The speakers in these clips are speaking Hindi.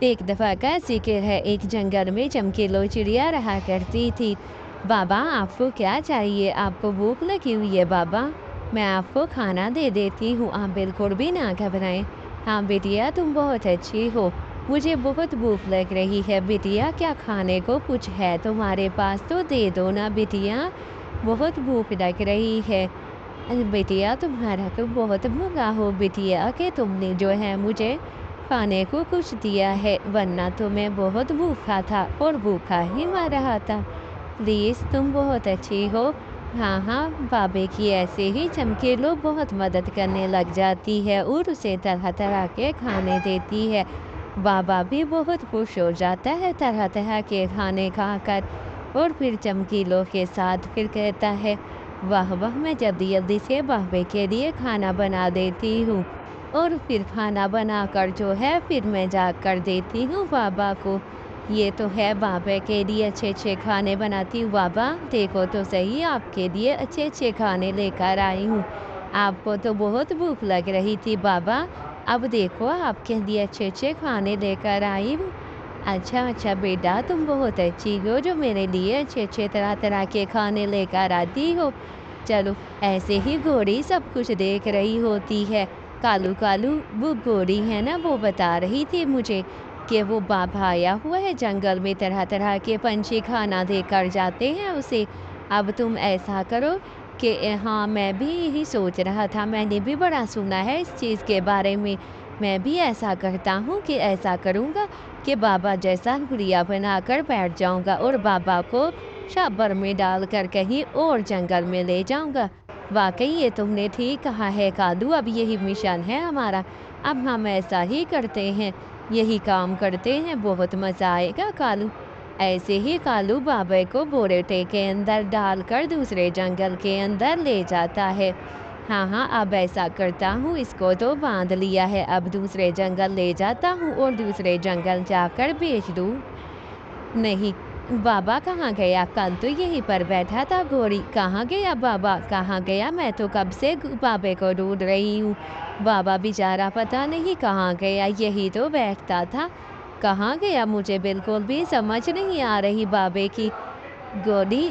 एक दफ़ा का ज़िक्र है, एक जंगल में चमकीली चिड़िया रहा करती थी। बाबा, आपको क्या चाहिए? आपको भूख लगी हुई है बाबा? मैं आपको खाना दे देती हूँ, आप बिल्कुल भी ना घबराएं। हाँ बिटिया, तुम बहुत अच्छी हो। मुझे बहुत भूख लग रही है बिटिया, क्या खाने को कुछ है तुम्हारे पास तो दे दो ना बिटिया, बहुत भूख लग रही है। बिटिया, तुम्हारा तो बहुत भला हो बिटिया कि तुमने जो है मुझे खाने को कुछ दिया है, वरना तो मैं बहुत भूखा था और भूखा ही मर रहा था। प्लीज़, तुम बहुत अच्छी हो। हाँ हाँ, बाबे की ऐसे ही चमकीलो बहुत मदद करने लग जाती है और उसे तरह तरह के खाने देती है। बाबा भी बहुत खुश हो जाता है तरह तरह के खाने खाकर, और फिर चमकीलों के साथ फिर कहता है, वाह वाह, मैं जल्दी जल्दी से बाबे के लिए खाना बना देती हूँ। और फिर खाना बनाकर जो है फिर मैं जा कर देती हूँ बाबा को। ये तो है, बाबा के लिए अच्छे-अच्छे खाने बनाती हूँ। बाबा, देखो तो सही, आपके लिए अच्छे-अच्छे खाने लेकर आई हूँ। आपको तो बहुत भूख लग रही थी बाबा, अब देखो आपके लिए अच्छे-अच्छे खाने लेकर आई हूँ। अच्छा, अच्छा बेटा, तुम बहुत अच्छी हो जो मेरे लिए अच्छे-अच्छे तरह-तरह के खाने लेकर आती हो। चलो, ऐसे ही घोड़ी सब कुछ देख रही होती है। कालू कालू, वो घोड़ी है ना, वो बता रही थी मुझे कि वो बाबा आया हुआ है जंगल में, तरह-तरह के पंछी खाना देकर जाते हैं उसे। अब तुम ऐसा करो कि हाँ, मैं भी यही सोच रहा था, मैंने भी बड़ा सुना है इस चीज़ के बारे में। मैं भी ऐसा करता हूँ कि ऐसा करूँगा कि बाबा जैसा गुड़िया बनाकर बैठ जाऊँगा और बाबा को शाबर में डालकर कहीं और जंगल में ले जाऊँगा। वाक़ई ये तुमने ठीक कहा है कालू, अब यही मिशन है हमारा। अब हम ऐसा ही करते हैं, यही काम करते हैं, बहुत मज़ा आएगा कालू। ऐसे ही कालू बाबे को बोरेटे के अंदर डालकर दूसरे जंगल के अंदर ले जाता है। हाँ, हाँ, अब ऐसा करता हूँ, इसको तो बाँध लिया है, अब दूसरे जंगल ले जाता हूँ और दूसरे जंगल जाकर बेच दूँ। नहीं, बाबा कहाँ गया? कल तो यहीं पर बैठा था घोड़ी, कहाँ गया बाबा? कहाँ गया? मैं तो कब से बाबे को ढूँढ रही हूँ। बाबा बेचारा पता नहीं कहाँ गया, यही तो बैठता था। कहाँ गया? मुझे बिल्कुल भी समझ नहीं आ रही बाबे की। गोडी,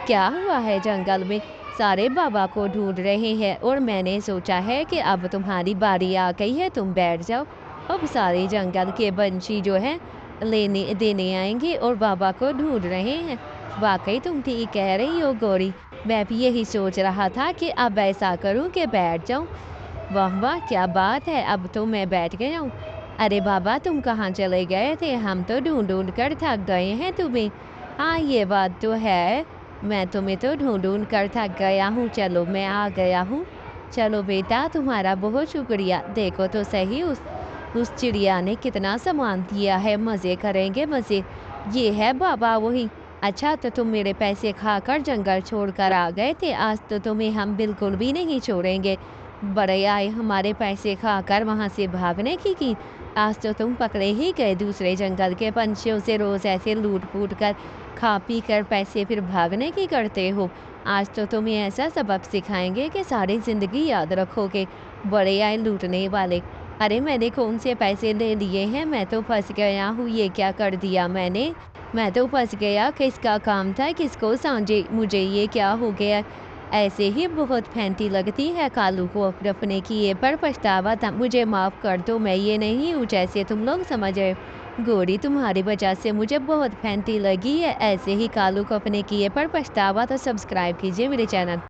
क्या हुआ है जंगल में? सारे बाबा को ढूँढ रहे हैं और मैंने सोचा है कि अब तुम्हारी बारी आ गई है, तुम बैठ जाओ। अब सारे जंगल के पंछी जो हैं लेने देने आएँगे और बाबा को ढूँढ रहे हैं। वाक़ई तुम ठीक कह रही हो गौरी, मैं भी यही सोच रहा था कि अब ऐसा करूँ कि बैठ जाऊँ। वाह वाह! क्या बात है, अब तो मैं बैठ गया हूँ। अरे बाबा, तुम कहाँ चले गए थे? हम तो ढूँढ-ढूँढ कर थक गए हैं तुम्हें। हाँ, ये बात तो है। मैं तुम्हें तो ढूँढ-ढूँढ कर थक गया हूँ। चलो, मैं आ गया हूँ। चलो बेटा, तुम्हारा बहुत शुक्रिया। देखो तो सही, उस चिड़िया ने कितना सामान दिया है। मज़े करेंगे मज़े। ये है बाबा वही। अच्छा, तो तुम मेरे पैसे खाकर जंगल छोड़कर आ गए थे। आज तो तुम्हें हम बिल्कुल भी नहीं छोड़ेंगे। बड़े आए हमारे पैसे खाकर वहाँ से भागने की। आज तो तुम पकड़े ही गए, दूसरे जंगल के पंछियों से रोज़ ऐसे लूट-फूट कर, खा-पी कर पैसे फिर भागने की करते हो। आज तो तुम्हें ऐसा सबक सिखाएँगे कि सारी ज़िंदगी याद रखोगे। बड़े आए लूटने वाले। अरे, मैंने कौन से पैसे ले लिए हैं? मैं तो फँस गया हूँ, ये क्या कर दिया मैंने? मैं तो फँस गया, किसका काम था, किसको साझे मुझे ये क्या हो गया? ऐसे ही बहुत फैंटी लगती है कालू को अपने किए पर पछतावा था। मुझे माफ़ कर दो, मैं ये नहीं हूँ जैसे तुम लोग समझ रहे हो। गोरी, तुम्हारी वजह से मुझे बहुत फैंटी लगी है। ऐसे ही कालू को अपने किए पर पछतावा, तो सब्सक्राइब कीजिए मेरे चैनल।